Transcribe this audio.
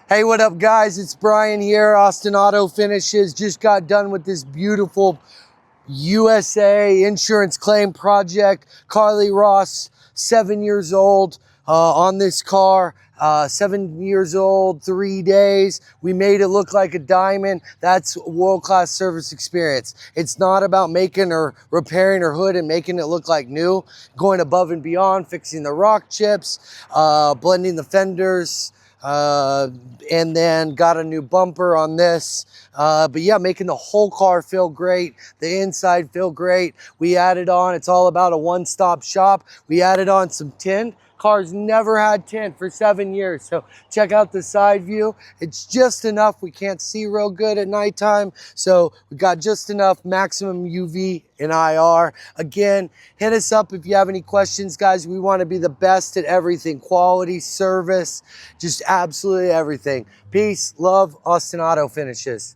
Hey, what up, guys? It's Brian here, Austin Auto Finishes. Just got done with this beautiful USA insurance claim project. Carly Ross, 7 years old on this car. 7 years old, 3 days. We made it look like a diamond. That's world-class service experience. It's not about making or repairing her hood and making it look like new. Going above and beyond, fixing the rock chips, blending the fenders, and then got a new bumper on this. But yeah, making the whole car feel great, the inside feel great. We added on, it's all about a one-stop shop. We added on some tint. Car's never had tint for 7 years, so check out the side view. It's just enough. We can't see real good at nighttime, so we got just enough maximum UV and IR. Again, hit us up if you have any questions, guys. We want to be the best at everything: quality, service, just absolutely everything. Peace, love, Austin Auto Finishes.